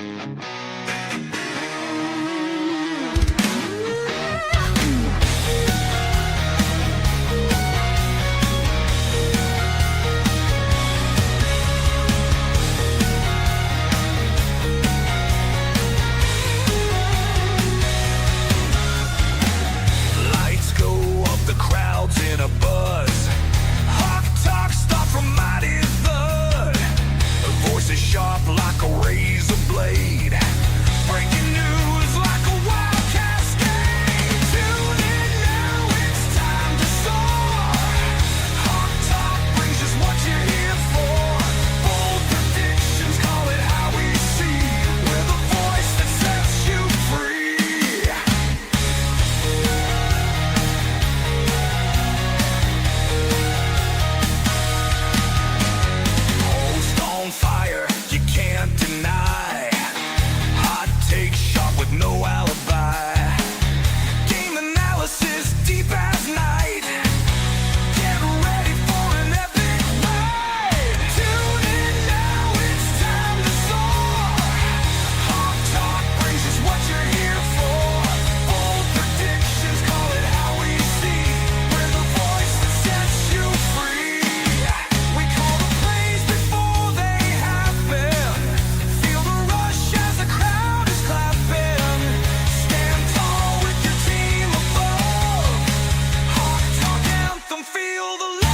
Lights go up, the crowd's in a buzz. Hawk talk, stop from mighty thud. Voices sharp like a razor blade. Breaking news like a wild cascade. Tune in now, it's time to soar. Hawk talk brings us what you're here for. Bold predictions, call it how we see. We're the voice that sets you free. Host on fire, you can't deny. Hot take sharp with no alibi. Game analysis deep as night. Get ready for an epic ride. Tune in now, it's time to soar. Hawk talk brings us what you're here for. Bold predictions, call it how we see. We're the voice that sets you free. We call the plays before they happen. Feel the rush as the crowd is clapping. Stand tall with your team above. Hawk talk anthem, feel the love.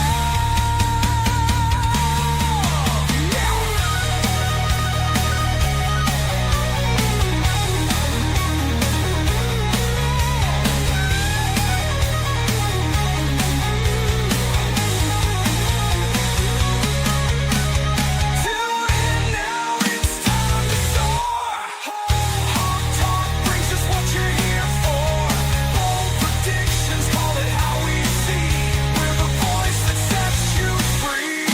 Tune in now, it's time to soar. Hawk talk brings us what you're here for. Bold predictions, call it how we see. We're the voice that sets you free.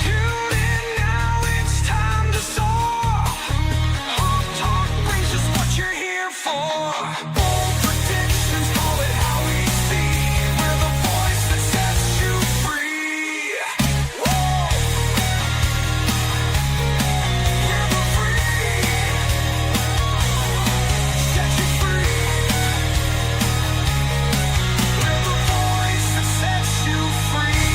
Tune in now, it's time to soar. Hawk talk brings us what you're here for. Bold predictions, call it how we see. We're the voice that sets you free. We're the free. Set you free. We're the voice that sets you free.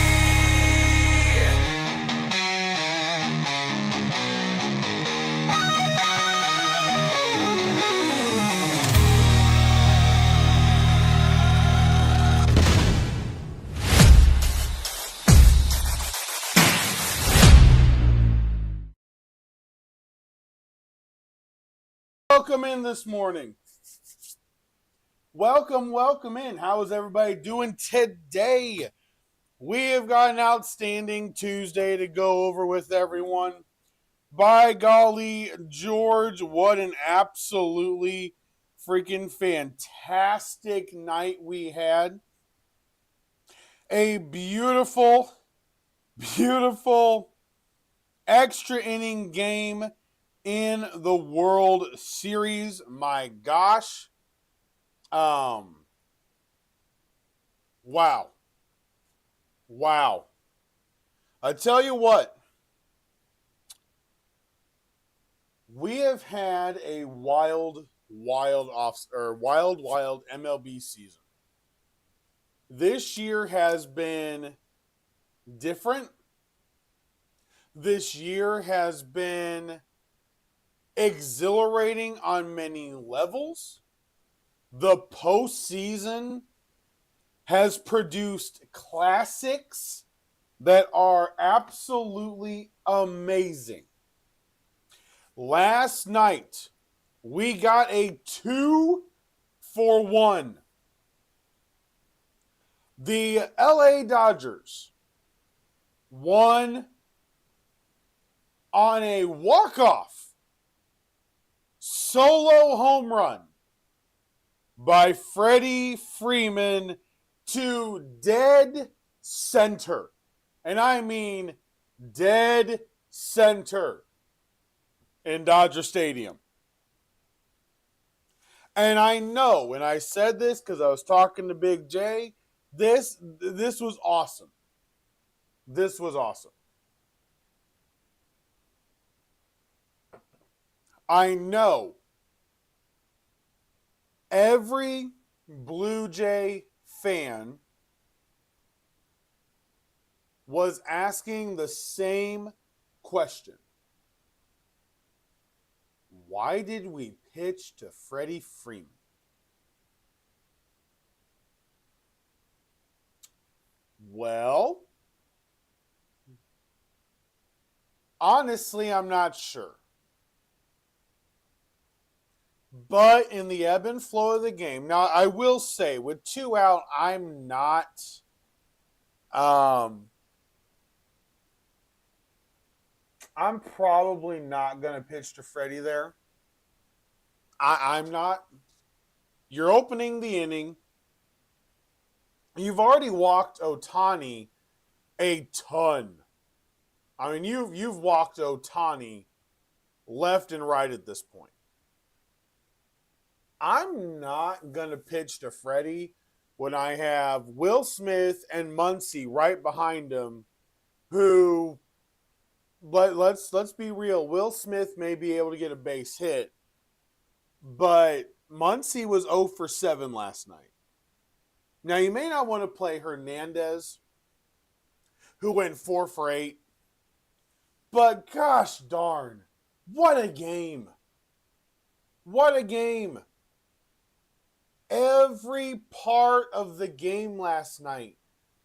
Welcome in this morning. Welcome in. How is everybody doing today? We have got an outstanding Tuesday to go over with everyone. By golly, George, what an absolutely freaking fantastic night we had. A beautiful extra inning game in the World Series. My gosh. Wow. I tell you what, we have had a wild MLB season. This year has been different. This year has been exhilarating on many levels. The postseason has produced classics that are absolutely amazing. Last night, we got a 2-for-1. The LA Dodgers won on a walk-off solo home run by Freddie Freeman to dead center. And I mean dead center in Dodger Stadium. And I know, and I said this because I was talking to Big J, this was awesome. This was awesome. I know every Blue Jay fan was asking the same question. Why did we pitch to Freddie Freeman? Well, honestly, I'm not sure. But in the ebb and flow of the game, now I will say with 2 out, I'm probably not going to pitch to Freddie there. I'm not. You're opening the inning. You've already walked Ohtani a ton. I mean, you've walked Ohtani left and right at this point. I'm not going to pitch to Freddie when I have Will Smith and Muncy right behind him, who, but let's be real, Will Smith may be able to get a base hit, but Muncy was 0 for 7 last night. Now, you may not want to play Hernandez, who went 4 for 8, but gosh darn, what a game. What a game. Every part of the game last night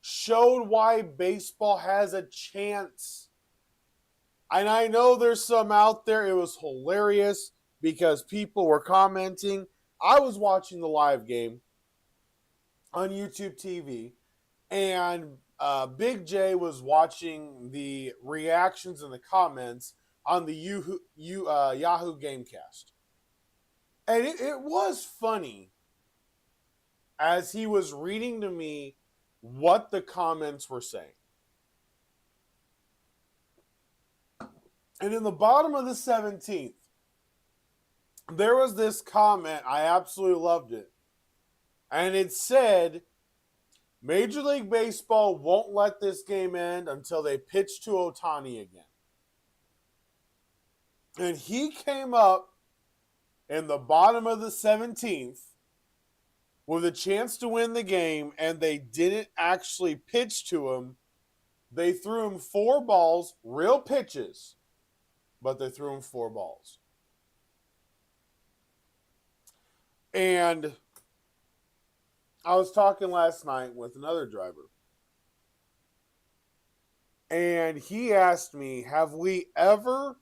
showed why baseball has a chance. And I know there's some out there, it was hilarious because people were commenting. I was watching the live game on YouTube TV, and Big J was watching the reactions and the comments on the Yahoo Gamecast. And it was funny as he was reading to me what the comments were saying. And in the bottom of the 17th, there was this comment. I absolutely loved it. And it said, Major League Baseball won't let this game end until they pitch to Ohtani again. And he came up in the bottom of the 17th with a chance to win the game, and they didn't actually pitch to him. They threw him 4 balls, real pitches, but they threw him 4 balls. And I was talking last night with another driver, and he asked me, have we ever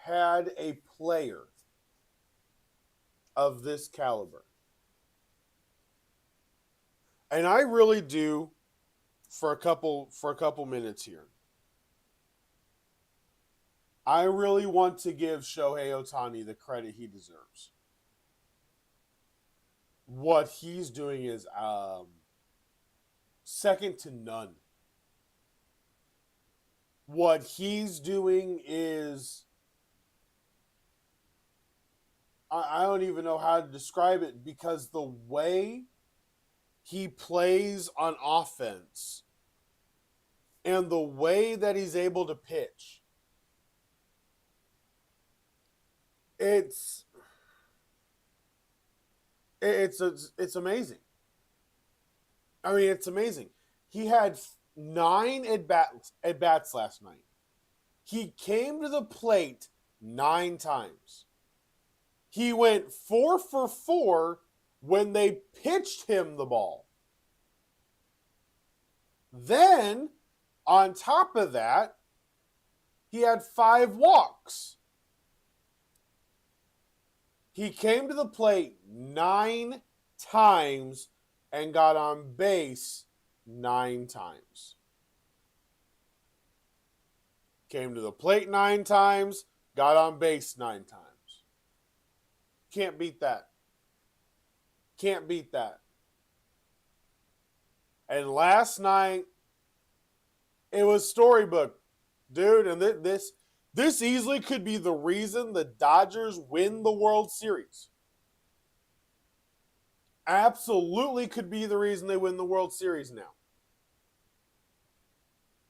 had a player of this caliber? And I really do for a couple minutes here. I really want to give Shohei Ohtani the credit he deserves. What he's doing is second to none. What he's doing is, I don't even know how to describe it, because the way he plays on offense and the way that he's able to pitch, it's amazing. I mean, it's amazing. He had 9 at-bats last night. He came to the plate 9 times. He went 4 for 4 when they pitched him the ball. Then, on top of that, he had 5 walks. He came to the plate 9 times and got on base 9 times. Came to the plate 9 times, got on base 9 times. Can't beat that. Can't beat that. And last night, it was storybook, dude. And this easily could be the reason the Dodgers win the World Series. Absolutely could be the reason they win the World Series now.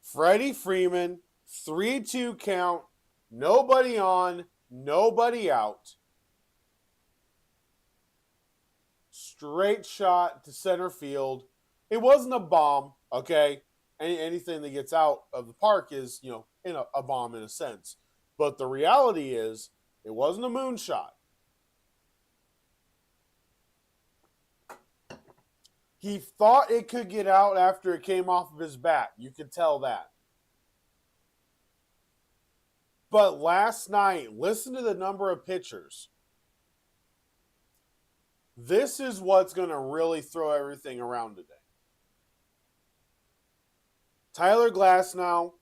Freddie Freeman, 3-2 count, nobody on, nobody out. Straight shot to center field. It wasn't a bomb, okay? Anything that gets out of the park is, a bomb in a sense. But the reality is, it wasn't a moonshot. He thought it could get out after it came off of his bat. You could tell that. But last night, listen to the number of pitchers. This is what's going to really throw everything around today. Tyler Glasnow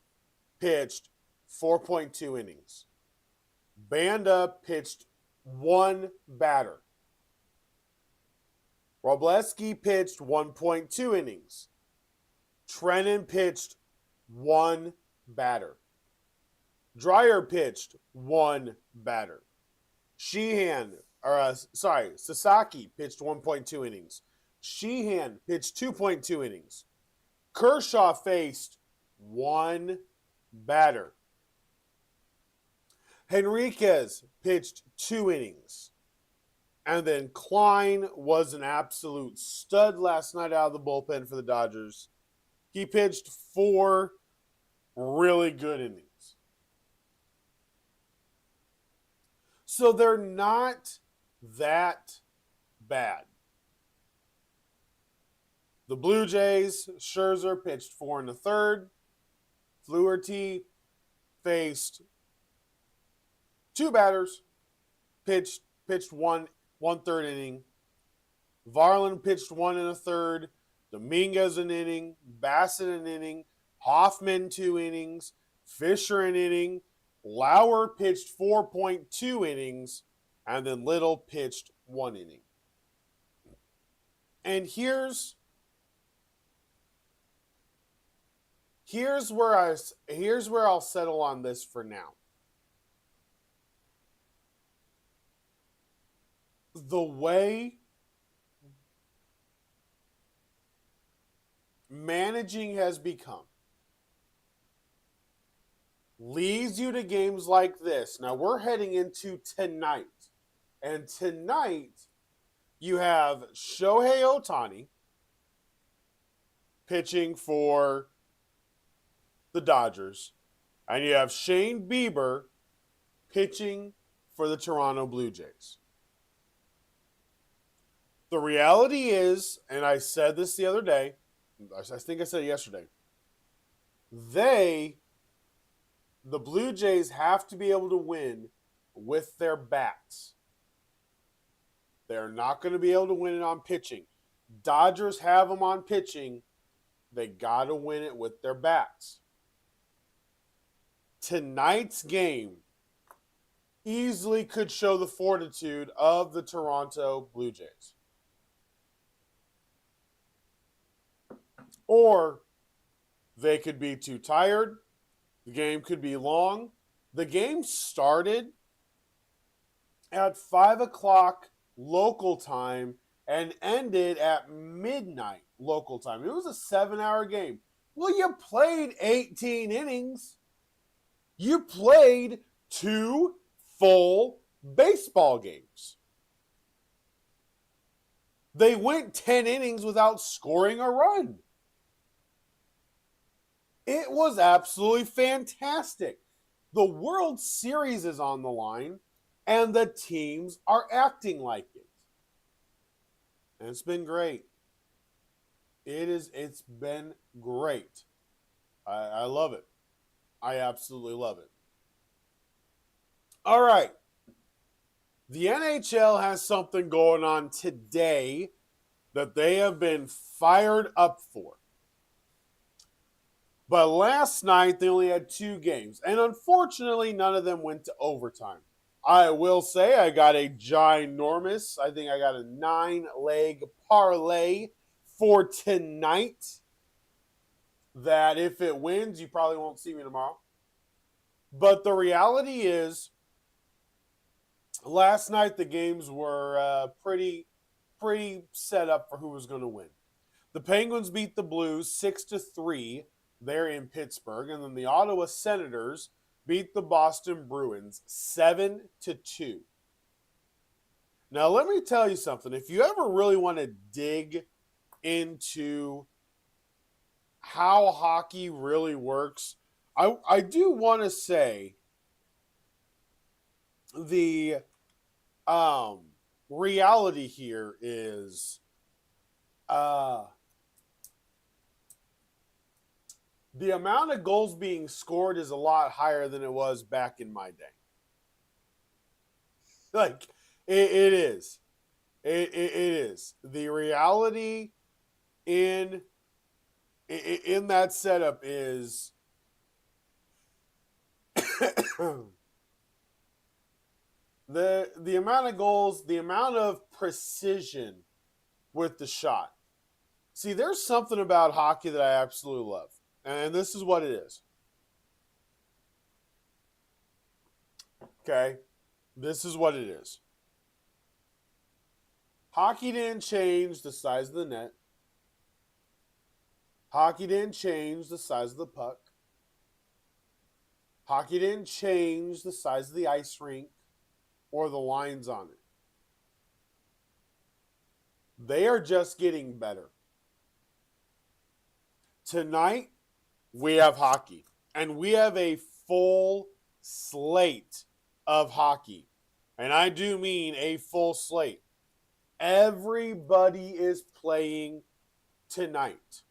pitched 4.2 innings. Banda pitched 1 batter. Robleski pitched 1.2 innings. Trennan pitched 1 batter. Dreyer pitched 1 batter. Sasaki pitched 1.2 innings. Sheehan pitched 2.2 innings. Kershaw faced 1 batter. Henriquez pitched 2 innings. And then Klein was an absolute stud last night out of the bullpen for the Dodgers. He pitched 4 really good innings. So they're not that bad. The Blue Jays, Scherzer pitched 4 1/3. Flaherty faced 2 batters, pitched 1/3 inning. Varland pitched 1 1/3. Dominguez an inning. Bassett an inning. Hoffman 2 innings. Fisher an inning. Lauer pitched 4.2 innings. And then Little pitched 1 inning. And here's where I'll settle on this for now. The way managing has become leads you to games like this. Now we're heading into tonight. And tonight you have Shohei Ohtani pitching for the Dodgers. And you have Shane Bieber pitching for the Toronto Blue Jays. The reality is, and I said this the other day, I think I said it yesterday, the Blue Jays have to be able to win with their bats. They're not going to be able to win it on pitching. Dodgers have them on pitching. They got to win it with their bats. Tonight's game easily could show the fortitude of the Toronto Blue Jays. Or they could be too tired. The game could be long. The game started at 5 o'clock local time and ended at midnight local time. It was a 7-hour game. Well, you played 18 innings. You played 2 full baseball games. They went 10 innings without scoring a run. It was absolutely fantastic. The World Series is on the line, and the teams are acting like it. And it's been great. It's been great. I love it. I absolutely love it. All right. The NHL has something going on today that they have been fired up for. But last night, they only had 2 games. And unfortunately, none of them went to overtime. I will say I got a ginormous, I think I got a 9-leg parlay for tonight. That if it wins, you probably won't see me tomorrow. But the reality is, last night the games were pretty set up for who was going to win. The Penguins beat the Blues 6-3 there in Pittsburgh, and then the Ottawa Senators beat the Boston Bruins 7-2. Now, let me tell you something. If you ever really want to dig into how hockey really works, I do want to say the reality here is the amount of goals being scored is a lot higher than it was back in my day. Like, it is. It is. The reality in that setup is the amount of goals, the amount of precision with the shot. See, there's something about hockey that I absolutely love. And this is what it is. Okay? This is what it is. Hockey didn't change the size of the net. Hockey didn't change the size of the puck. Hockey didn't change the size of the ice rink or the lines on it. They are just getting better. Tonight, we have hockey. And we have a full slate of hockey. And I do mean a full slate. Everybody is playing tonight.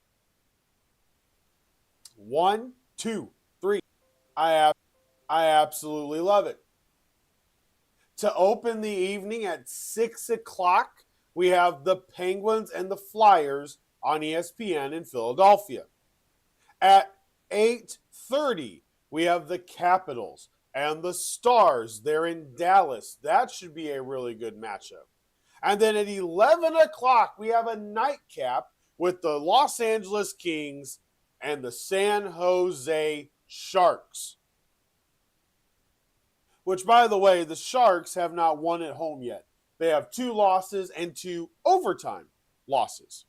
1, 2, 3. I absolutely love it. To open the evening at 6 o'clock, we have the Penguins and the Flyers on ESPN in Philadelphia. At 8:30, we have the Capitals and the Stars. They're in Dallas. That should be a really good matchup. And then at 11 o'clock, we have a nightcap with the Los Angeles Kings and the San Jose Sharks. Which, by the way, the Sharks have not won at home yet. They have 2 losses and 2 overtime losses.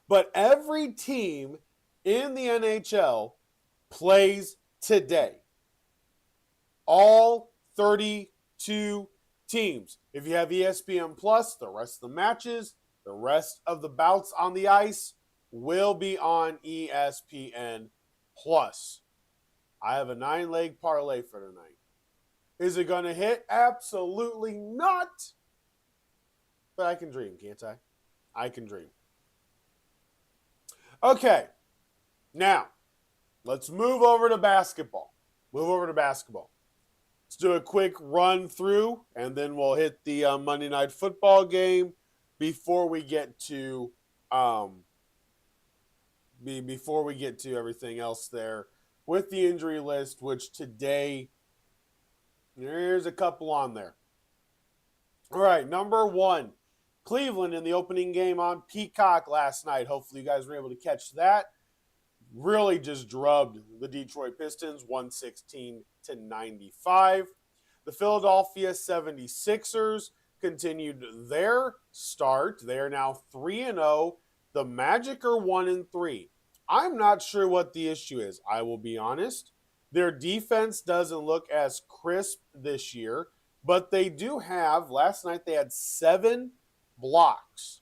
But every team in the NHL plays today. All 32 teams. If you have ESPN Plus, the rest of the matches, the rest of the bouts on the ice will be on ESPN Plus. I have a 9-leg parlay for tonight. Is it going to hit? Absolutely not. But I can dream, can't I? I can dream. Okay, now let's move over to basketball. Let's do a quick run through, and then we'll hit the Monday Night Football game before we get to everything else there with the injury list, which today there's a couple on there. All right, number 1. Cleveland in the opening game on Peacock last night. Hopefully you guys were able to catch that. Really just drubbed the Detroit Pistons 116-95. The Philadelphia 76ers continued their start. They are now 3-0. The Magic are 1-3. I'm not sure what the issue is. I will be honest. Their defense doesn't look as crisp this year, but they do have, last night they had 7 blocks.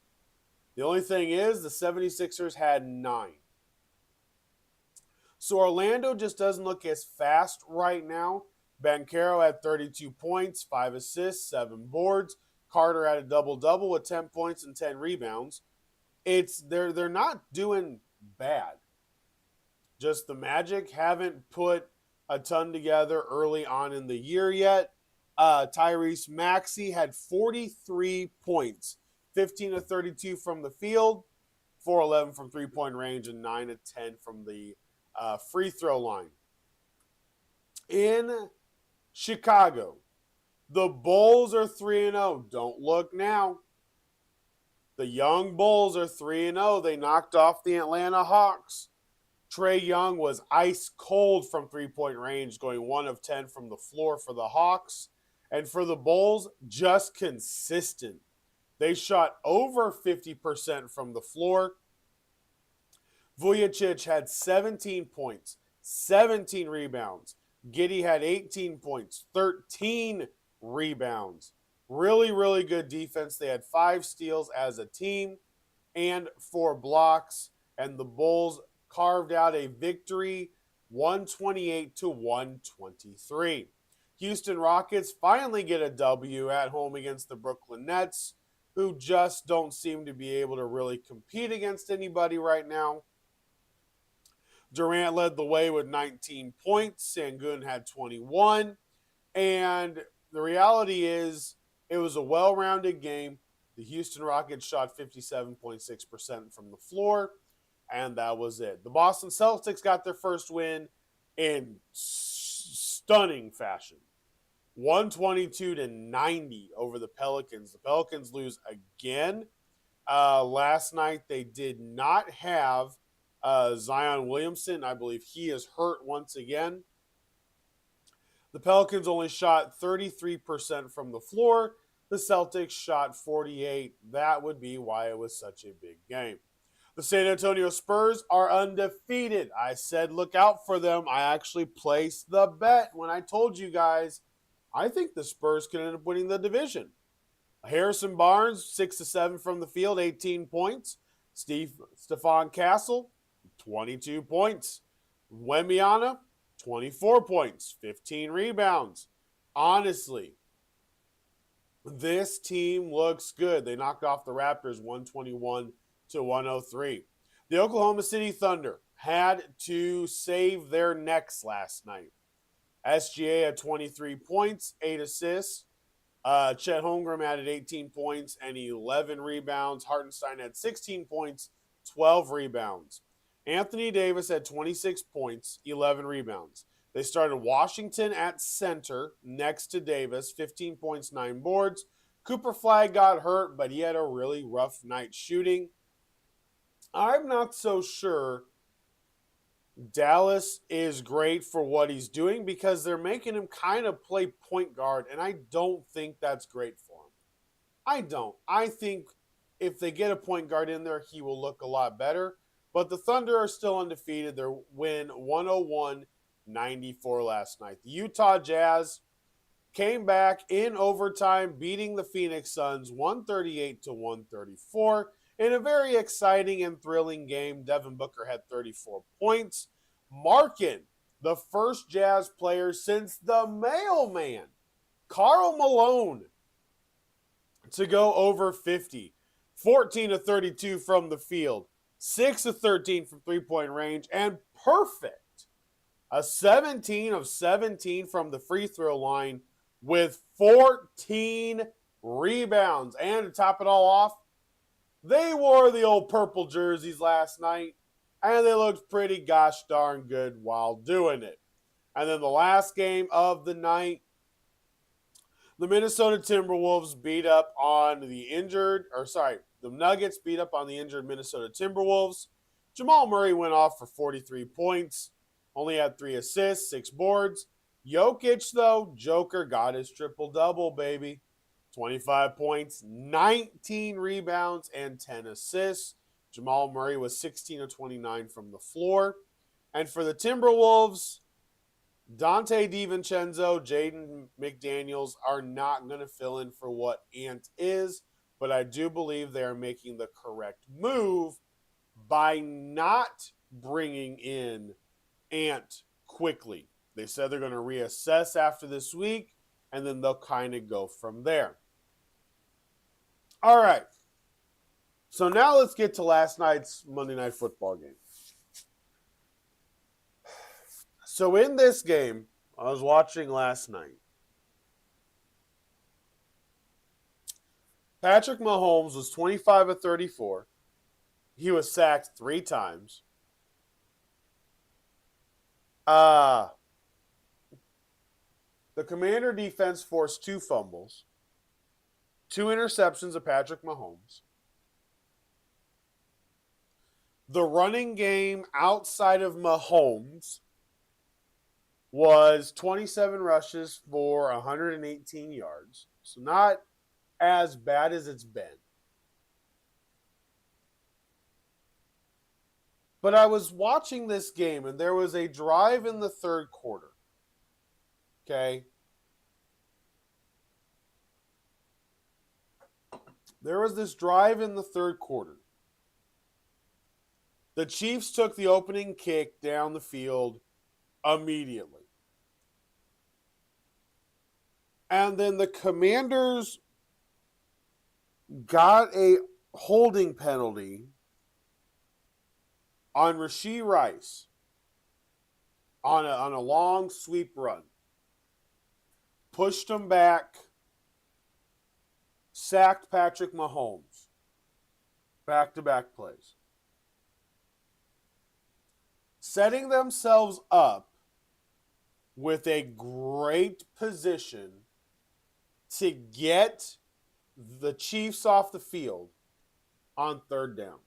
The only thing is the 76ers had 9. So Orlando just doesn't look as fast right now. Banchero had 32 points, 5 assists, 7 boards. Carter had a double-double with 10 points and 10 rebounds. They're not doing bad. Just the Magic haven't put a ton together early on in the year yet. Tyrese Maxey had 43 points, 15 of 32 from the field, 4-11 from three-point range, and 9-10 from the free throw line. In Chicago, the Bulls are 3-0. Don't look now. The young Bulls are 3-0. They knocked off the Atlanta Hawks. Trae Young was ice cold from three-point range, going 1 of 10 from the floor for the Hawks. And for the Bulls, just consistent. They shot over 50% from the floor. Vujacic had 17 points, 17 rebounds. Giddey had 18 points, 13 rebounds. Really, really good defense. They had 5 steals as a team and 4 blocks. And the Bulls carved out a victory, 128-123. Houston Rockets finally get a W at home against the Brooklyn Nets, who just don't seem to be able to really compete against anybody right now. Durant led the way with 19 points. Sengun had 21. And the reality is, it was a well-rounded game. The Houston Rockets shot 57.6% from the floor, and that was it. The Boston Celtics got their first win in stunning fashion. 122-90 over the Pelicans. The Pelicans lose again. Last night they did not have Zion Williamson. I believe he is hurt once again. The Pelicans only shot 33% from the floor. The Celtics shot 48%. That would be why it was such a big game. The San Antonio Spurs are undefeated. I said look out for them. I actually placed the bet when I told you guys I think the Spurs could end up winning the division. Harrison Barnes, 6-7 from the field, 18 points. Stephon Castle, 22 points. Wembanyama, 24 points, 15 rebounds. Honestly, this team looks good. They knocked off the Raptors 121-103. The Oklahoma City Thunder had to save their necks last night. SGA had 23 points, 8 assists. Chet Holmgren added 18 points and 11 rebounds. Hartenstein had 16 points, 12 rebounds. Anthony Davis had 26 points, 11 rebounds. They started Washington at center next to Davis, 15 points, 9 boards. Cooper Flag got hurt, but he had a really rough night shooting. I'm not so sure Dallas is great for what he's doing because they're making him kind of play point guard, and I don't think that's great for him. I don't. I think if they get a point guard in there, he will look a lot better. But the Thunder are still undefeated. Their win 101-94 last night. The Utah Jazz came back in overtime, beating the Phoenix Suns 138-134 in a very exciting and thrilling game. Devin Booker had 34 points, marking the first Jazz player since the mailman, Karl Malone, to go over 50. 14-32 from the field, 6-13 from three-point range, and perfect. A 17 of 17 from the free throw line with 14 rebounds. And to top it all off, they wore the old purple jerseys last night, and they looked pretty gosh darn good while doing it. And then the last game of the night, the Minnesota Timberwolves beat up on the Nuggets beat up on the injured Minnesota Timberwolves. Jamal Murray went off for 43 points, only had 3 assists, 6 boards. Jokic, though, Joker got his triple-double, baby. 25 points, 19 rebounds, and 10 assists. Jamal Murray was 16 of 29 from the floor. And for the Timberwolves, Dante DiVincenzo, Jaden McDaniels are not going to fill in for what Ant is, but I do believe they are making the correct move by not bringing in Ant quickly. They said they're going to reassess after this week, and then they'll kind of go from there. All right. So now let's get to last night's Monday Night Football game. So in this game, I was watching last night. Patrick Mahomes was 25 of 34, He was sacked 3 times. The Commander defense forced 2 fumbles, 2 interceptions of Patrick Mahomes. The running game outside of Mahomes was 27 rushes for 118 yards. So not as bad as it's been. But I was watching this game and there was a drive in the third quarter. Okay. There was this drive in the third quarter. The Chiefs took the opening kick down the field immediately. And then the Commanders got a holding penalty on Rashee Rice on a long sweep run. Pushed him back, sacked Patrick Mahomes. Back-to-back plays. Setting themselves up with a great position to get the Chiefs off the field on third down.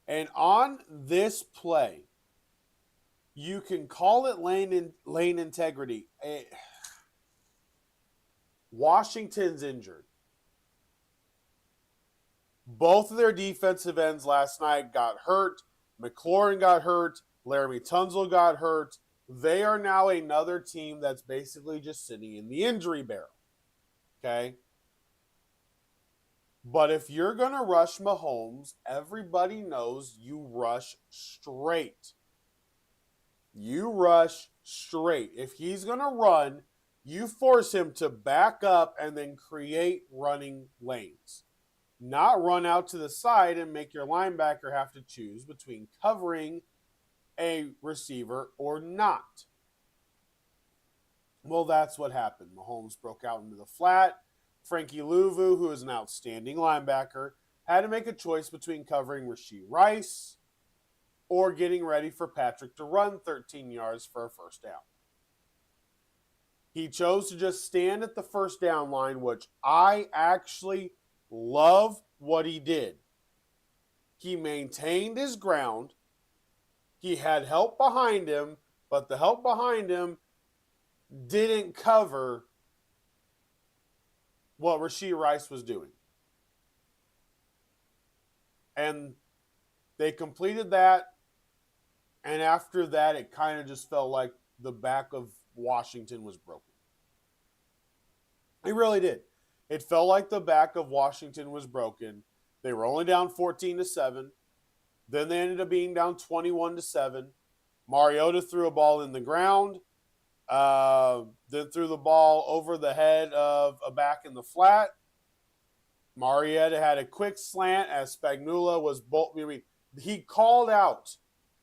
And on this play, you can call it lane integrity. Washington's injured. Both of their defensive ends last night got hurt. McLaurin got hurt. Laramie Tunzel got hurt. They are now another team that's basically just sitting in the injury barrel. Okay? But if you're going to rush Mahomes, everybody knows you rush straight. You rush straight. If he's going to run, you force him to back up and then create running lanes. Not run out to the side and make your linebacker have to choose between covering a receiver or not. Well, that's what happened. Mahomes broke out into the flat. Frankie Louvu, who is an outstanding linebacker, had to make a choice between covering Rashee Rice or getting ready for Patrick to run 13 yards for a first down. He chose to just stand at the first down line, which I actually love what he did. He maintained his ground. He had help behind him, but the help behind him didn't cover what Rashee Rice was doing. And they completed that, and after that, it kind of just felt like the back of Washington was broken. It really did. It felt like the back of Washington was broken. They were only down 14-7. Then they ended up being down 21-7. Mariota threw a ball in the ground. Then threw the ball over the head of a back in the flat. Mariota had a quick slant as Spagnuolo was he called out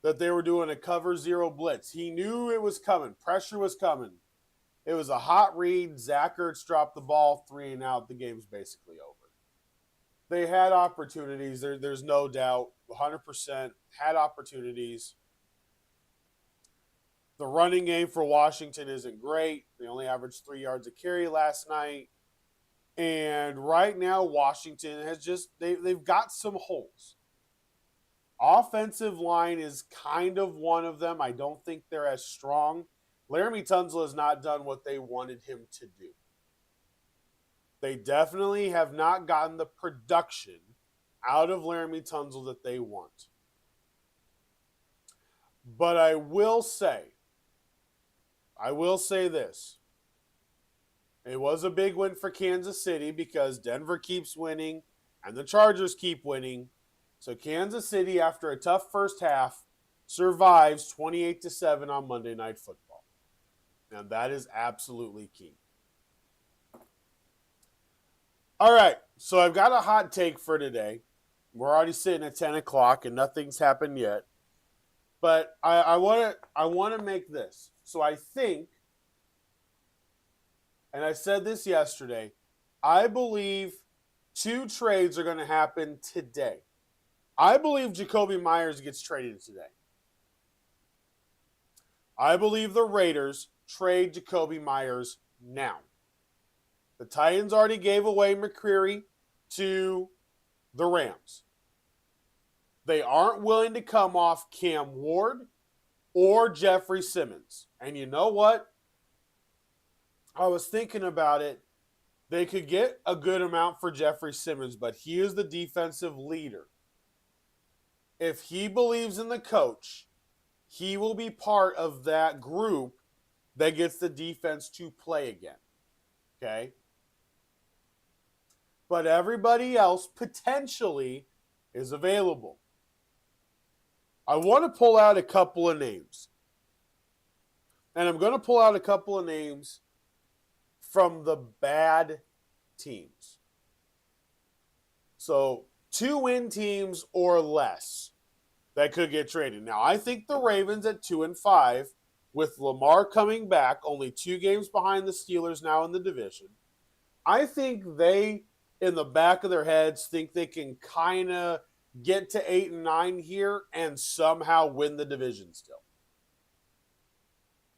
that they were doing a cover zero blitz. He knew it was coming. Pressure was coming. It was a hot read. Zach Ertz dropped the ball, 3 and out. The game's basically over. They had opportunities. There's no doubt. 100% had opportunities. The running game for Washington isn't great. They only averaged 3 yards a carry last night. And right now, Washington has they've got some holes. Offensive line is kind of one of them. I don't think they're as strong. Laramie Tunzel has not done what they wanted him to do. They definitely have not gotten the production out of Laramie Tunzel that they want. But I will say this. It was a big win for Kansas City because Denver keeps winning and the Chargers keep winning. So Kansas City, after a tough first half, survives 28-7 on Monday Night Football. And that is absolutely key. All right, so I've got a hot take for today. We're already sitting at 10 o'clock and nothing's happened yet. But I want to make this. So I think, and I said this yesterday, I believe 2 trades are going to happen today. I believe Jacoby Myers gets traded today. I believe the Raiders trade Jacoby Myers now. The Titans already gave away McCreary to the Rams. They aren't willing to come off Cam Ward or Jeffrey Simmons. And you know what? I was thinking about it. They could get a good amount for Jeffrey Simmons, but he is the defensive leader. If he believes in the coach, he will be part of that group that gets the defense to play again. Okay? But everybody else potentially is available. I want to pull out a couple of names. And I'm going to pull out a couple of names from the bad teams. So 2-win teams or less that could get traded. Now, I think the Ravens at 2-5, with Lamar coming back, only 2 games behind the Steelers now in the division. I think they, in the back of their heads, think they can kind of get to 8-9 here and somehow win the division still.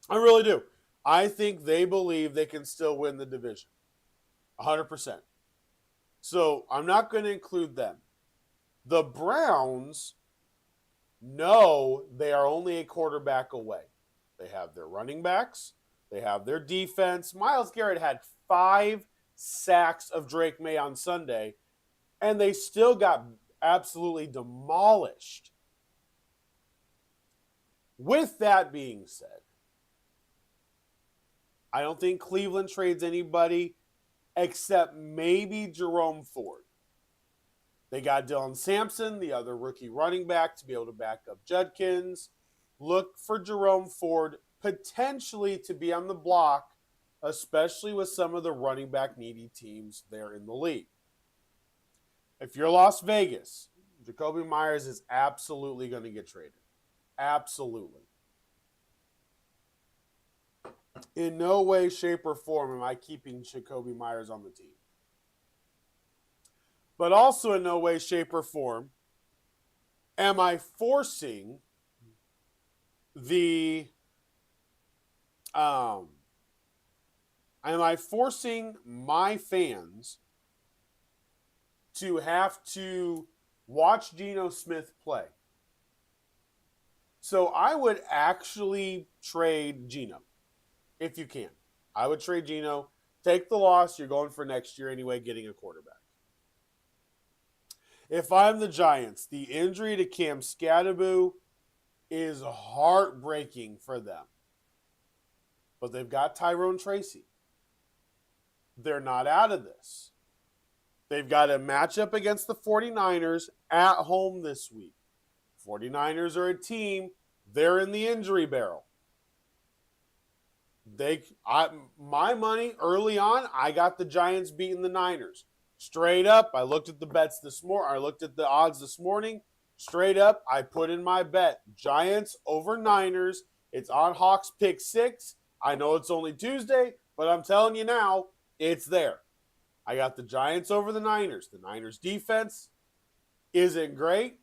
I really do. I think they believe they can still win the division. 100%. So I'm not going to include them. The Browns know they are only a quarterback away. They have their running backs. They have their defense. Myles Garrett had 5 sacks of Drake May on Sunday, and they still got absolutely demolished. With that being said, I don't think Cleveland trades anybody except maybe Jerome Ford. They got Dylan Sampson, the other rookie running back, to be able to back up Judkins. Look for Jerome Ford potentially to be on the block, especially with some of the running back needy teams there in the league. If you're Las Vegas, Jacoby Myers is absolutely going to get traded. Absolutely. In no way, shape, or form am I keeping Jacoby Myers on the team. But also in no way, shape, or form am I forcing my fans to have to watch Geno Smith play. So I would actually trade Geno if you can. I would trade Geno. Take the loss. You're going for next year anyway, getting a quarterback. If I'm the Giants, the injury to Cam Skattebo is heartbreaking for them. But they've got Tyrone Tracy. They're not out of this. They've got a matchup against the 49ers at home this week. 49ers are a team. They're in the injury barrel. My money early on, I got the Giants beating the Niners. Straight up, I looked at the bets this morning. I looked at the odds this morning. Straight up, I put in my bet. Giants over Niners. It's on Hawks pick 6. I know it's only Tuesday, but I'm telling you now, it's there. I got the Giants over the Niners. The Niners defense isn't great.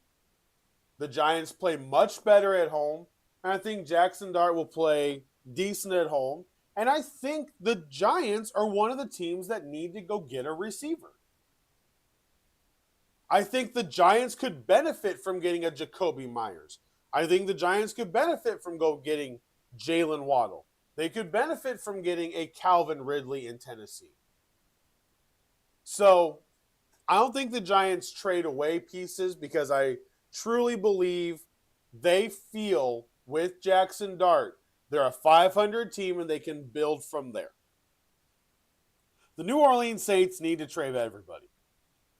The Giants play much better at home. And I think Jackson Dart will play decent at home. And I think the Giants are one of the teams that need to go get a receiver. I think the Giants could benefit from getting a Jacoby Myers. I think the Giants could benefit from getting Jalen Waddle. They could benefit from getting a Calvin Ridley in Tennessee. So I don't think the Giants trade away pieces because I truly believe they feel with Jackson Dart, they're a 500 team and they can build from there. The New Orleans Saints need to trade everybody.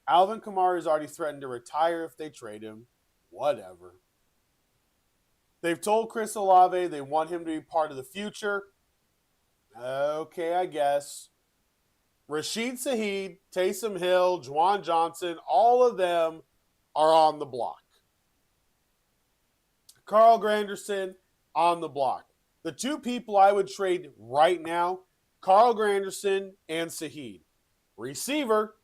Alvin Kamara has already threatened to retire if they trade him. Whatever. They've told Chris Olave they want him to be part of the future. Okay, I guess. Rashid Shaheed, Taysom Hill, Juwan Johnson, all of them are on the block. Carl Granderson on the block. The 2 people I would trade right now, Carl Granderson and Shaheed. Receiver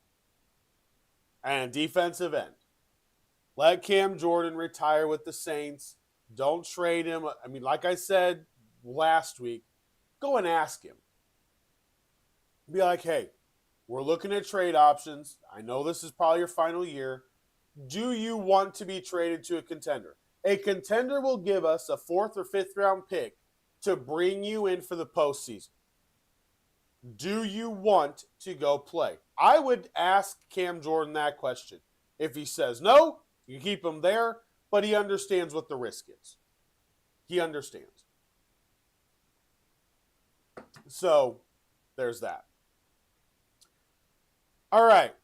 and defensive end. Let Cam Jordan retire with the Saints. Don't trade him. I mean, like I said last week, go and ask him. Be like, hey, we're looking at trade options. I know this is probably your final year. Do you want to be traded to a contender? A contender will give us a 4th or 5th round pick to bring you in for the postseason. Do you want to go play? I would ask Cam Jordan that question. If he says no, you keep him there, but he understands what the risk is. He understands. So, there's that. All right.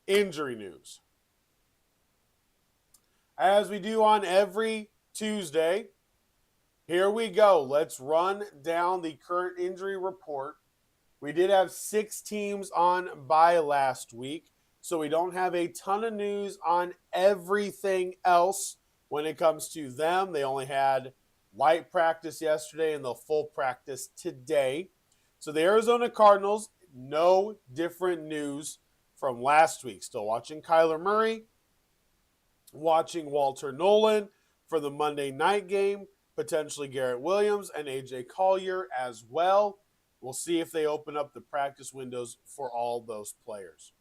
Injury news. As we do on every Tuesday, here we go. Let's run down the current injury report. We did have 6 teams on bye last week, so we don't have a ton of news on everything else when it comes to them. They only had light practice yesterday and they'll full practice today. So the Arizona Cardinals, no different news from last week. Still watching Kyler Murray, watching Walter Nolan for the Monday night game, potentially Garrett Williams and AJ Collier as well. We'll see if they open up the practice windows for all those players.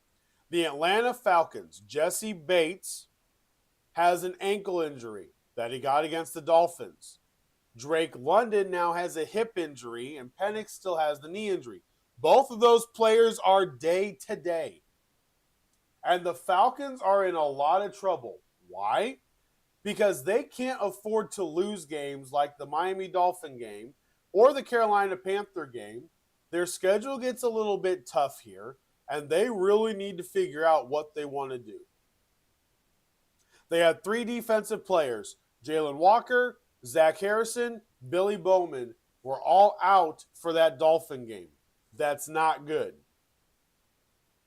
The Atlanta Falcons, Jesse Bates has an ankle injury that he got against the Dolphins. Drake London now has a hip injury, and Penix still has the knee injury. Both of those players are day to day. And the Falcons are in a lot of trouble. Why? Because they can't afford to lose games like the Miami Dolphin game or the Carolina Panther game. Their schedule gets a little bit tough here, and they really need to figure out what they want to do. They had 3 defensive players. Jalen Walker, Zach Harrison, Billy Bowman were all out for that Dolphin game. That's not good.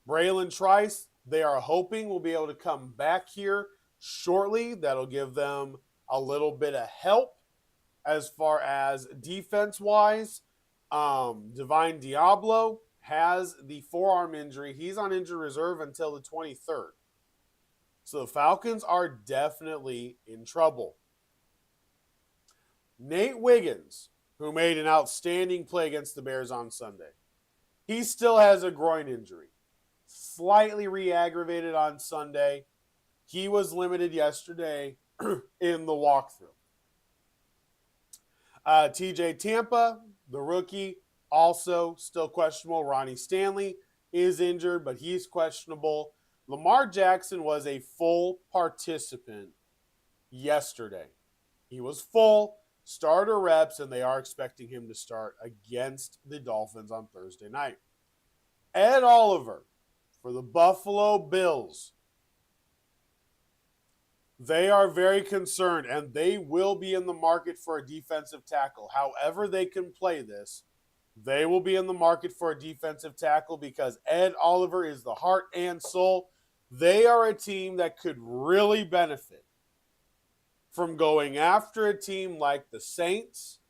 Braylon Trice, they are hoping will be able to come back here shortly. That'll give them a little bit of help as far as defense-wise. Divine Diablo has the forearm injury. He's on injury reserve until the 23rd. So the Falcons are definitely in trouble. Nate Wiggins, who made an outstanding play against the Bears on Sunday, he still has a groin injury. Slightly re-aggravated on Sunday. He was limited yesterday in the walkthrough. TJ Tampa, the rookie, also still questionable. Ronnie Stanley is injured, but he's questionable. Lamar Jackson was a full participant yesterday. He was full starter reps, and they are expecting him to start against the Dolphins on Thursday night. Ed Oliver for the Buffalo Bills. They are very concerned, and they will be in the market for a defensive tackle. However they can play this, they will be in the market for a defensive tackle because Ed Oliver is the heart and soul. They are a team that could really benefit from going after a team like the Saints,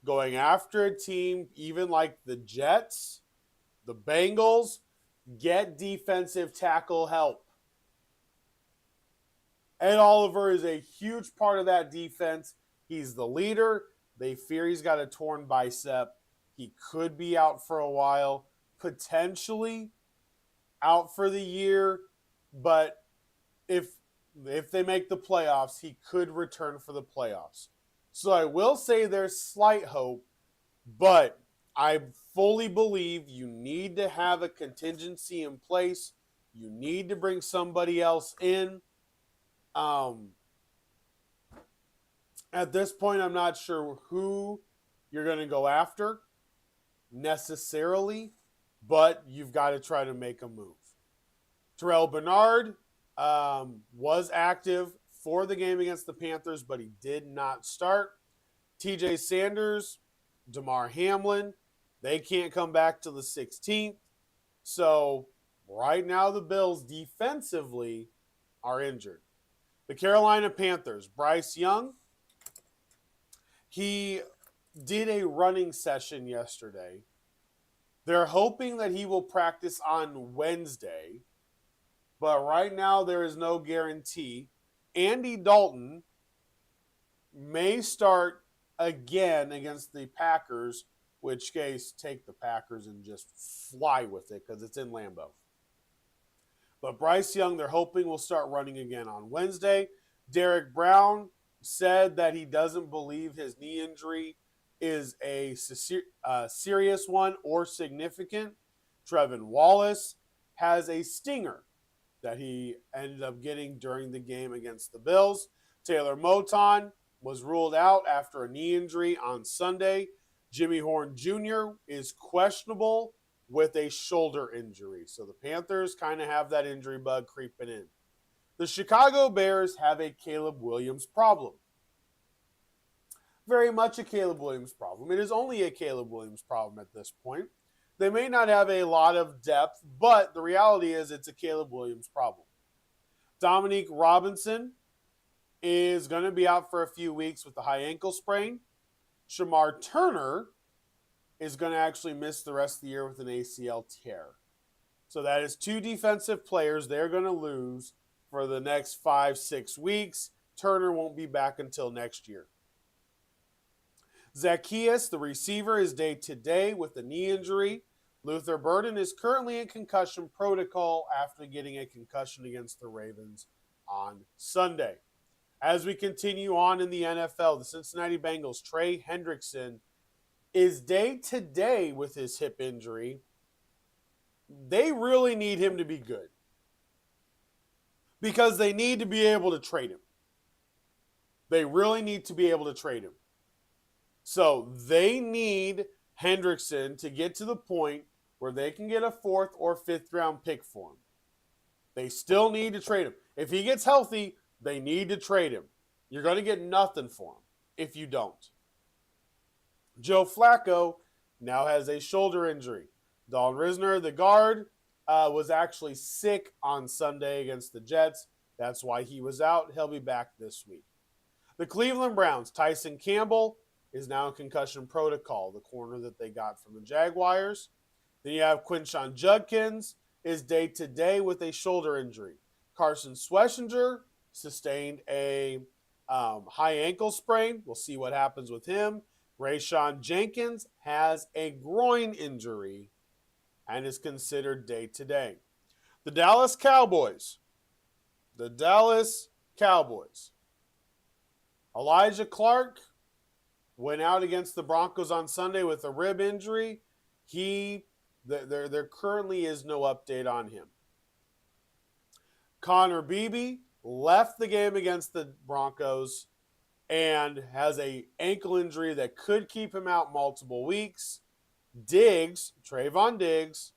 going after a team even like the Jets, the Bengals. Get defensive tackle help. Ed Oliver is a huge part of that defense. He's the leader. They fear he's got a torn bicep. He could be out for a while, potentially out for the year, but if they make the playoffs, he could return for the playoffs. So I will say there's slight hope, but I fully believe you need to have a contingency in place. You need to bring somebody else in. At this point, I'm not sure who you're going to go after necessarily, but you've got to try to make a move. Terrell Bernard was active for the game against the Panthers, but he did not start. TJ Sanders, Damar Hamlin, they can't come back till the 16th. So right now the Bills defensively are injured. The Carolina Panthers, Bryce Young, he did a running session yesterday. They're hoping that he will practice on Wednesday, But right now, there is no guarantee. Andy Dalton may start again against the Packers, which case take the Packers and just fly with it because it's in Lambeau. But Bryce Young, they're hoping will start running again on Wednesday. Derek Brown said that he doesn't believe his knee injury is a serious one or significant. Trevin Wallace has a stinger that he ended up getting during the game against the Bills. Taylor Moton was ruled out after a knee injury on Sunday. Jimmy Horn Jr. is questionable with a shoulder injury. So the Panthers kind of have that injury bug creeping in. The Chicago Bears have a Caleb Williams problem. Very much a Caleb Williams problem. It is only a Caleb Williams problem at this point. They may not have a lot of depth, but the reality is it's a Caleb Williams problem. Dominique Robinson is going to be out for a few weeks with a high ankle sprain. Shamar Turner is going to actually miss the rest of the year with an ACL tear. So that is 2 defensive players they're going to lose for the next 5-6 weeks. Turner won't be back until next year. Zacchaeus, the receiver, is day-to-day with a knee injury. Luther Burden is currently in concussion protocol after getting a concussion against the Ravens on Sunday. As we continue on in the NFL, the Cincinnati Bengals, Trey Hendrickson, is day-to-day with his hip injury. They really need him to be good because they need to be able to trade him. They really need to be able to trade him. So they need Hendrickson to get to the point where they can get a 4th or 5th round pick for him. They still need to trade him. If he gets healthy, they need to trade him. You're going to get nothing for him if you don't. Joe Flacco now has a shoulder injury. Dalton Risner, the guard, was actually sick on Sunday against the Jets. That's why he was out. He'll be back this week. The Cleveland Browns, Tyson Campbell is now in concussion protocol, the corner that they got from the Jaguars. Then you have Quinshon Judkins is day-to-day with a shoulder injury. Carson Schwarzenegger sustained a high ankle sprain. We'll see what happens with him. Rayshawn Jenkins has a groin injury and is considered day-to-day. The Dallas Cowboys. Elijah Clark went out against the Broncos on Sunday with a rib injury. There currently is no update on him. Connor Beebe left the game against the Broncos and has an ankle injury that could keep him out multiple weeks. Trayvon Diggs,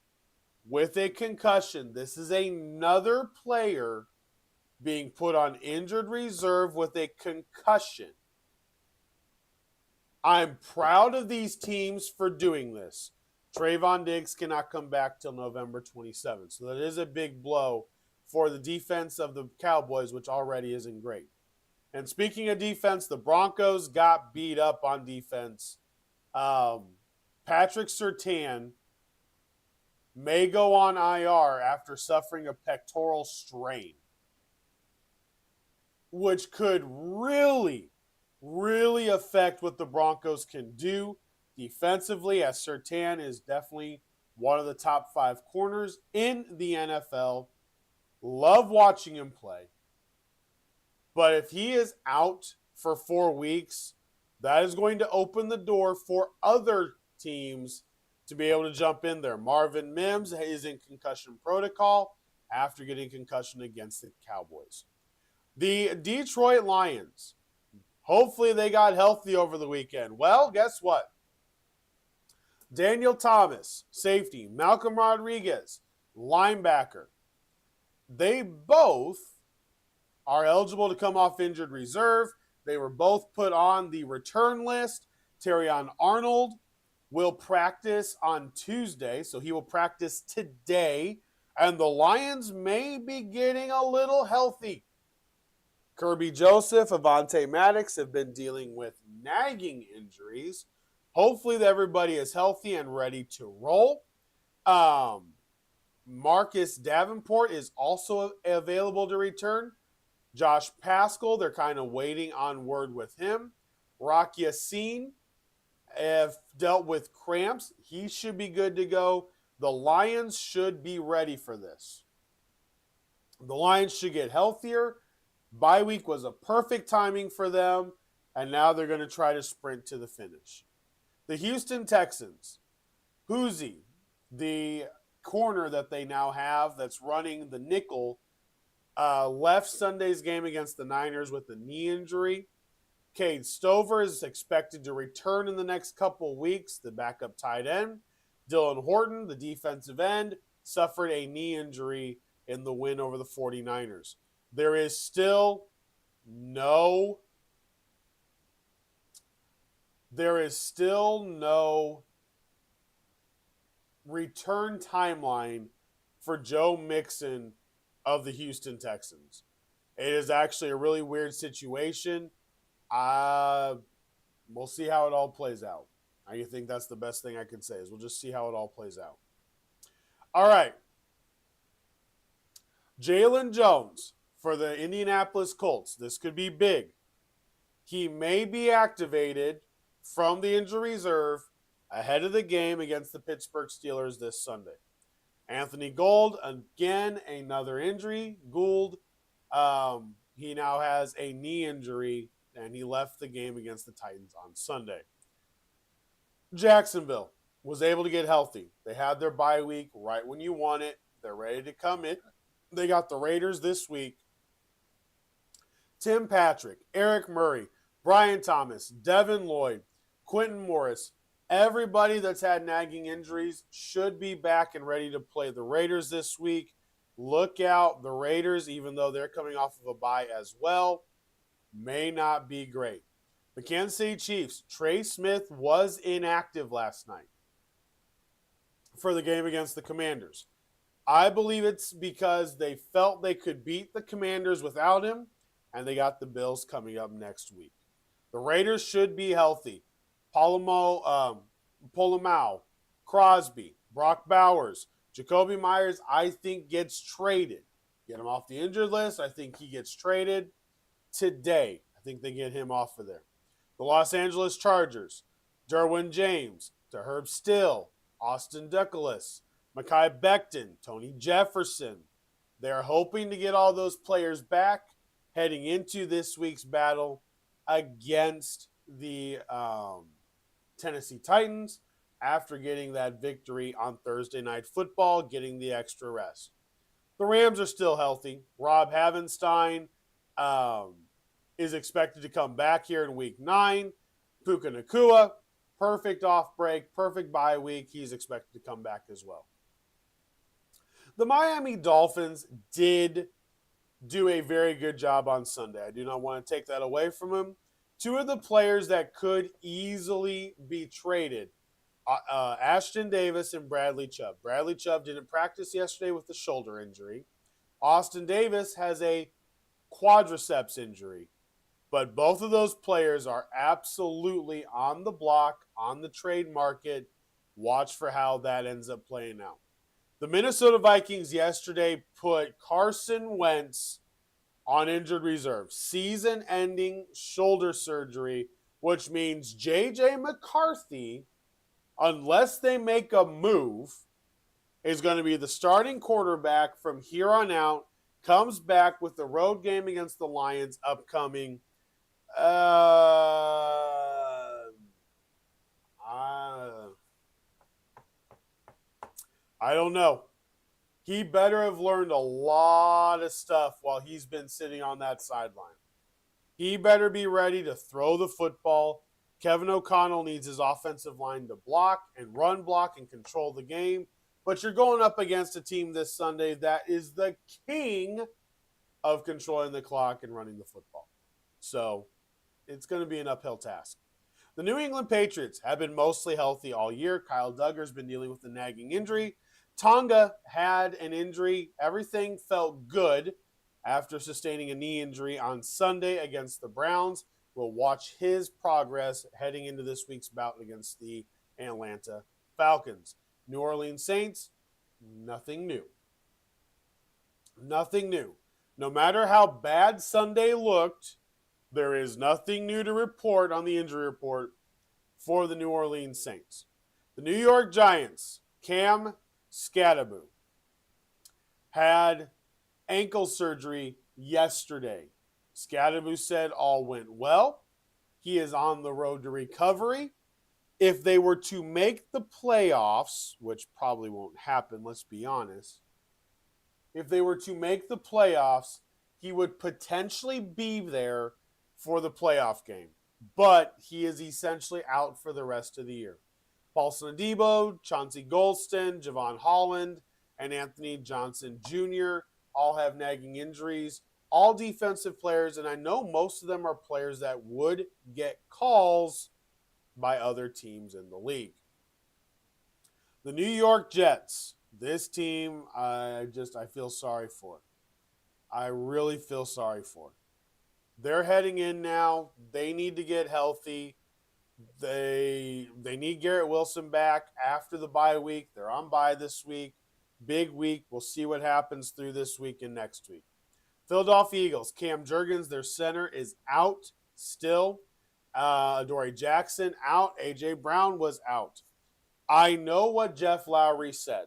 with a concussion. This is another player being put on injured reserve with a concussion. I'm proud of these teams for doing this. Trayvon Diggs cannot come back till November 27th. So that is a big blow for the defense of the Cowboys, which already isn't great. And speaking of defense, the Broncos got beat up on defense. Patrick Surtain may go on IR after suffering a pectoral strain, which could really affect what the Broncos can do defensively, as Surtain is definitely one of the top 5 corners in the NFL. Love watching him play. But if he is out for 4 weeks, that is going to open the door for other teams to be able to jump in there. Marvin Mims is in concussion protocol after getting concussion against the Cowboys. The Detroit Lions, hopefully they got healthy over the weekend. Well, guess what? Daniel Thomas, safety. Malcolm Rodriguez, linebacker. They both are eligible to come off injured reserve. They were both put on the return list. Terrion Arnold will practice on Tuesday, so he will practice today. And the Lions may be getting a little healthy. Kirby Joseph, Avonte Maddox have been dealing with nagging injuries. Hopefully everybody is healthy and ready to roll. Marcus Davenport is also available to return. Josh Pascal, they're kind of waiting on word with him. Rock Yassin have dealt with cramps. He should be good to go. The Lions should be ready for this. The Lions should get healthier. Bye week was a perfect timing for them, and now they're going to try to sprint to the finish. The Houston Texans, Houzi, the corner that they now have that's running the nickel, left Sunday's game against the Niners with a knee injury. Cade Stover is expected to return in the next couple weeks, the backup tight end. Dylan Horton, the defensive end, suffered a knee injury in the win over the 49ers. There is still no return timeline for Joe Mixon of the Houston Texans. It is actually a really weird situation. We'll see how it all plays out. I think that's the best thing I can say is we'll just see how it all plays out. All right. Jalen Jones for the Indianapolis Colts. This could be big. He may be activated from the injury reserve ahead of the game against the Pittsburgh Steelers this Sunday. Anthony Gould, again, another injury. Gould, he now has a knee injury, and he left the game against the Titans on Sunday. Jacksonville was able to get healthy. They had their bye week right when you want it. They're ready to come in. They got the Raiders this week. Tim Patrick, Eric Murray, Brian Thomas, Devin Lloyd, Quentin Morris, everybody that's had nagging injuries should be back and ready to play the Raiders this week. Look out. The Raiders, even though they're coming off of a bye as well, may not be great. The Kansas City Chiefs, Trey Smith was inactive last night for the game against the Commanders. I believe it's because they felt they could beat the Commanders without him, and they got the Bills coming up next week. The Raiders should be healthy. Polamalu, Crosby, Brock Bowers, Jacoby Myers, I think gets traded. Get him off the injured list. I think he gets traded today. I think they get him off of there. The Los Angeles Chargers, Derwin James, Herb Still, Austin Douglas, Mekhi Becton, Tony Jefferson. They're hoping to get all those players back heading into this week's battle against the Tennessee Titans after getting that victory on Thursday Night Football, getting the extra rest. The Rams are still healthy. Rob Havenstein is expected to come back here in Week 9. Puka Nacua, perfect off break, perfect bye week. He's expected to come back as well. The Miami Dolphins did do a very good job on Sunday. I do not want to take that away from them. Two of the players that could easily be traded, Ashton Davis and Bradley Chubb. Bradley Chubb didn't practice yesterday with the shoulder injury. Austin Davis has a quadriceps injury. But both of those players are absolutely on the block, on the trade market. Watch for how that ends up playing out. The Minnesota Vikings yesterday put Carson Wentz on injured reserve. Season-ending shoulder surgery, which means J.J. McCarthy, unless they make a move, is going to be the starting quarterback from here on out. Comes back with the road game against the Lions upcoming. I don't know. He better have learned a lot of stuff while he's been sitting on that sideline. He better be ready to throw the football. Kevin O'Connell needs his offensive line to block and run block and control the game. But you're going up against a team this Sunday that is the king of controlling the clock and running the football. So it's going to be an uphill task. The New England Patriots have been mostly healthy all year. Kyle Duggar's been dealing with a nagging injury. Tonga had an injury. Everything felt good after sustaining a knee injury on Sunday against the Browns. We'll watch his progress heading into this week's bout against the Atlanta Falcons. New Orleans Saints, nothing new. Nothing new. No matter how bad Sunday looked, there is nothing new to report on the injury report for the New Orleans Saints. The New York Giants, Cam Skattebo, had ankle surgery yesterday. Skattebo said all went well. He is on the road to recovery. If they were to make the playoffs, which probably won't happen, let's be honest, if they were to make the playoffs, he would potentially be there for the playoff game. But he is essentially out for the rest of the year. Paulson Adebo, Chauncey Golston, Javon Holland, and Anthony Johnson Jr. all have nagging injuries. All defensive players, and I know most of them are players that would get calls by other teams in the league. The New York Jets, this team, I feel sorry for. I really feel sorry for. They're heading in now. They need to get healthy. They need Garrett Wilson back after the bye week. They're on bye this week. Big week. We'll see what happens through this week and next week. Philadelphia Eagles, Cam Jurgens, their center, is out still. Adoree Jackson out. A.J. Brown was out. I know what Jeff Lowry said.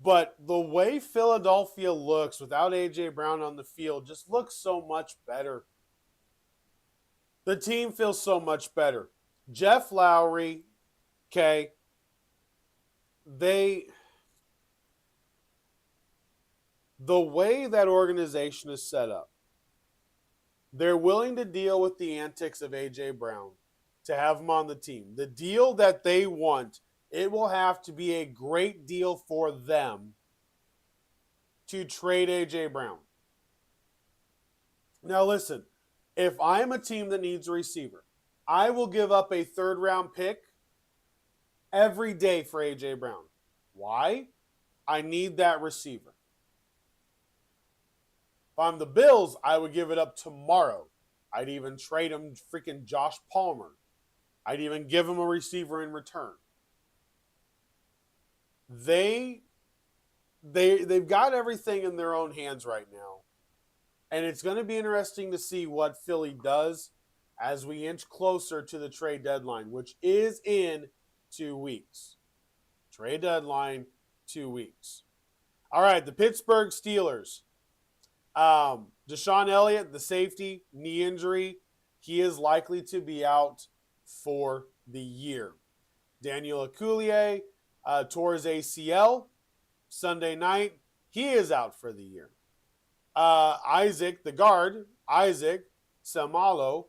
But the way Philadelphia looks without A.J. Brown on the field just looks so much better. The team feels so much better. Jeff Lowry, okay, the way that organization is set up, they're willing to deal with the antics of A.J. Brown to have him on the team. The deal that they want, it will have to be a great deal for them to trade A.J. Brown. Now listen, if I'm a team that needs a receiver, I will give up a third-round pick every day for A.J. Brown. Why? I need that receiver. If I'm the Bills, I would give it up tomorrow. I'd even trade him freaking Josh Palmer. I'd even give him a receiver in return. They've got everything in their own hands right now. And it's going to be interesting to see what Philly does as we inch closer to the trade deadline, which is in 2 weeks. Trade deadline, 2 weeks. All right, the Pittsburgh Steelers. Deshaun Elliott, the safety, knee injury. He is likely to be out for the year. Daniel Akullier tore his ACL Sunday night. He is out for the year. Isaac, the guard, Isaac Seumalo,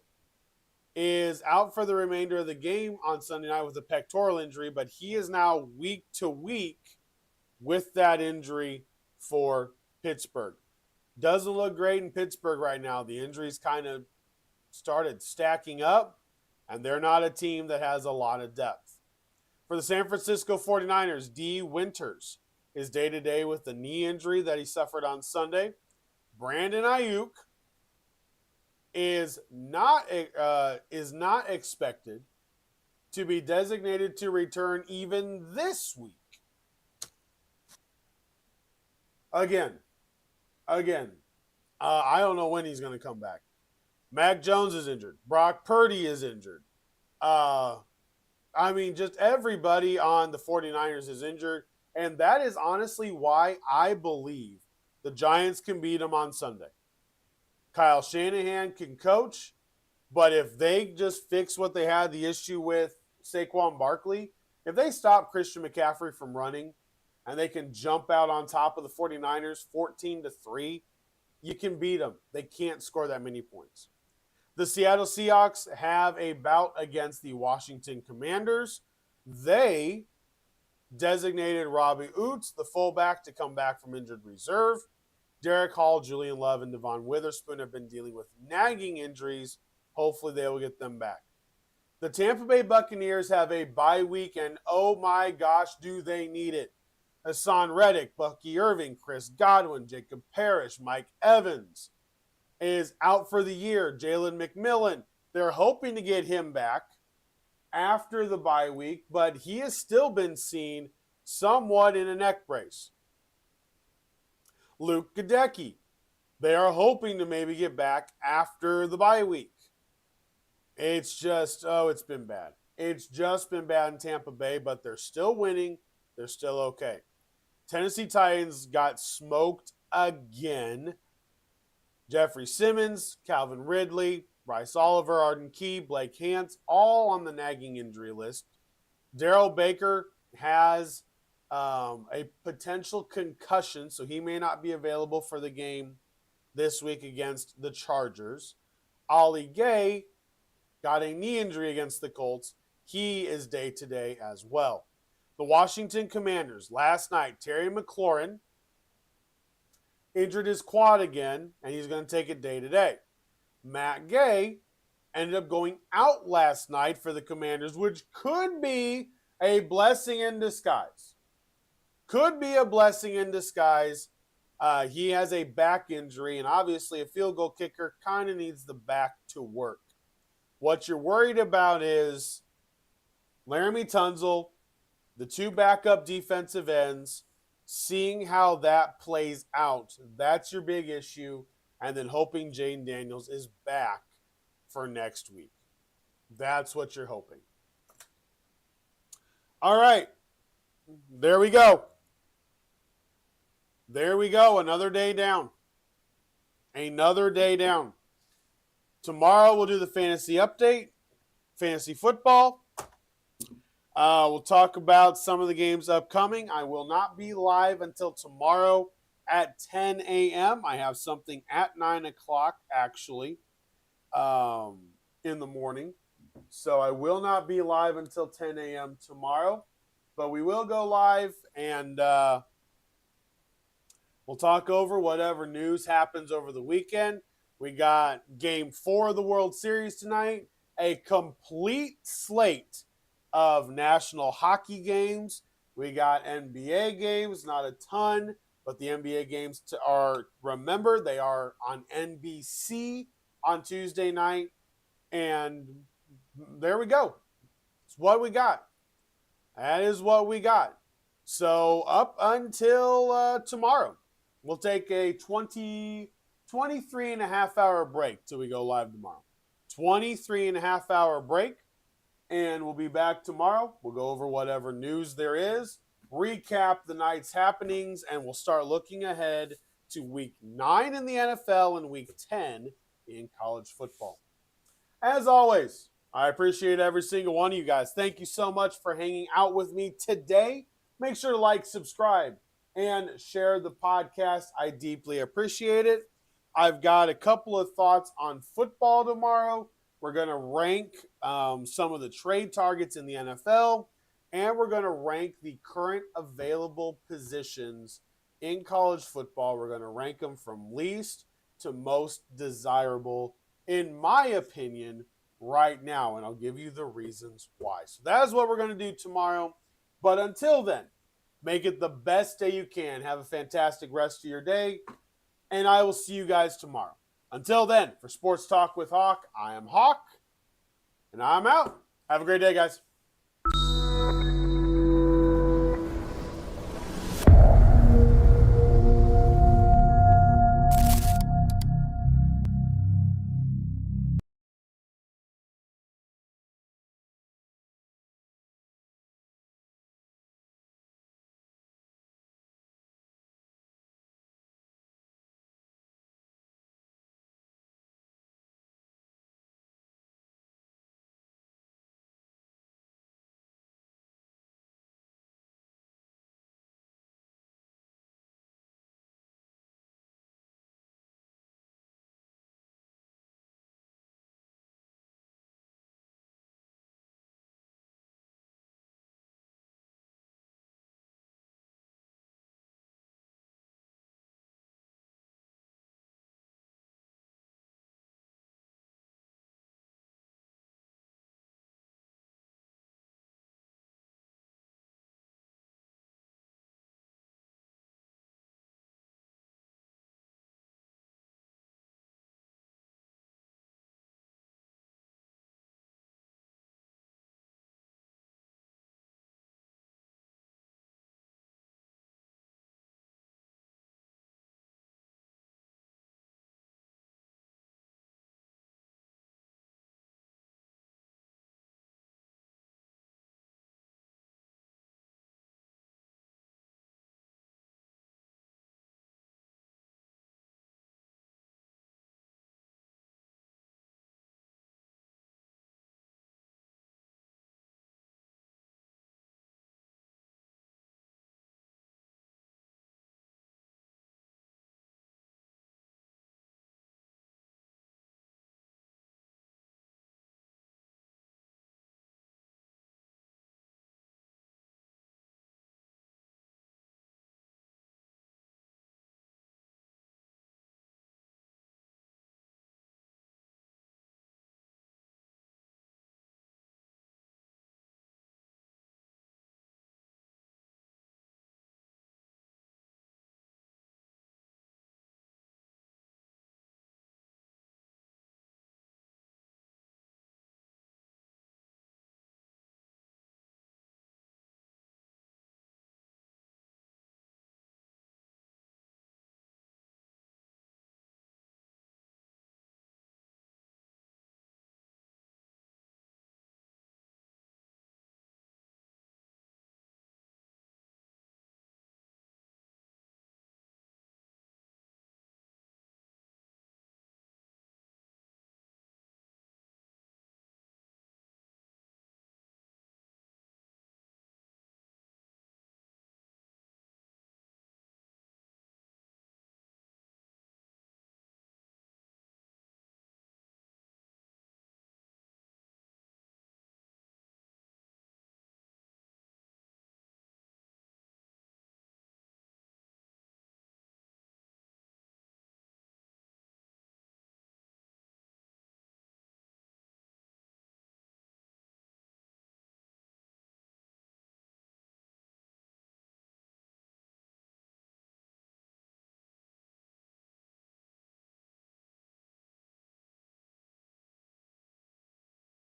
is out for the remainder of the game on Sunday night with a pectoral injury, but he is now week to week with that injury for Pittsburgh. Doesn't look great in Pittsburgh right now. The injuries kind of started stacking up, and they're not a team that has a lot of depth. For the San Francisco 49ers, D. Winters is day-to-day with the knee injury that he suffered on Sunday. Brandon Ayuk is not expected to be designated to return even this week. Again, I don't know when he's going to come back. Mac Jones is injured. Brock Purdy is injured. Just everybody on the 49ers is injured. And that is honestly why I believe the Giants can beat them on Sunday. Kyle Shanahan can coach, but if they just fix what they had the issue with Saquon Barkley, if they stop Christian McCaffrey from running and they can jump out on top of the 49ers 14-3, you can beat them. They can't score that many points. The Seattle Seahawks have a bout against the Washington Commanders. They designated Robbie Oots, the fullback, to come back from injured reserve. Derek Hall, Julian Love, and Devon Witherspoon have been dealing with nagging injuries. Hopefully they will get them back. The Tampa Bay Buccaneers have a bye week, and oh my gosh, do they need it. Hassan Reddick, Bucky Irving, Chris Godwin, Jacob Parrish, Mike Evans is out for the year. Jalen McMillan, they're hoping to get him back after the bye week, but he has still been seen somewhat in a neck brace. Luke Gadecki. They are hoping to maybe get back after the bye week. It's just, it's been bad. It's just been bad in Tampa Bay, but they're still winning. They're still okay. Tennessee Titans got smoked again. Jeffrey Simmons, Calvin Ridley, Bryce Oliver, Arden Key, Blake Hance, all on the nagging injury list. Darrell Baker has a potential concussion, so he may not be available for the game this week against the Chargers. Ollie Gay got a knee injury against the Colts. He is day-to-day as well. The Washington Commanders, last night, Terry McLaurin injured his quad again, and he's going to take it day-to-day. Matt Gay ended up going out last night for the Commanders, which could be a blessing in disguise. Could be a blessing in disguise. He has a back injury, and obviously a field goal kicker kind of needs the back to work. What you're worried about is Laramie Tunzel, the two backup defensive ends, seeing how that plays out. That's your big issue. And then hoping Jayden Daniels is back for next week. That's what you're hoping. All right. There we go. There we go. Another day down. Another day down. Tomorrow we'll do the fantasy update, fantasy football. We'll talk about some of the games upcoming. I will not be live until tomorrow at 10 a.m. I have something at 9 o'clock, actually, in the morning. So I will not be live until 10 a.m. tomorrow. But we will go live, and we'll talk over whatever news happens over the weekend. We got Game 4 of the World Series tonight, a complete slate of national hockey games. We got NBA games, not a ton, but the NBA games remember, they are on NBC on Tuesday night. And there we go. It's what we got. That is what we got. So up until tomorrow, we'll take a 23 and a half hour break till we go live tomorrow. 23 and a half hour break. And we'll be back tomorrow. We'll go over whatever news there is, recap the night's happenings, and we'll start looking ahead to Week 9 in the NFL and Week 10 in college football. As always, I appreciate every single one of you guys. Thank you so much for hanging out with me today. Make sure to like, subscribe, and share the podcast. I deeply appreciate it. I've got a couple of thoughts on football tomorrow. We're going to rank some of the trade targets in the NFL, and we're going to rank the current available positions in college football. We're going to rank them from least to most desirable, in my opinion, right now, and I'll give you the reasons why. So that is what we're going to do tomorrow. But until then, make it the best day you can. Have a fantastic rest of your day, and I will see you guys tomorrow. Until then, for Sports Talk with Hawk, I am Hawk, and I'm out. Have a great day, guys.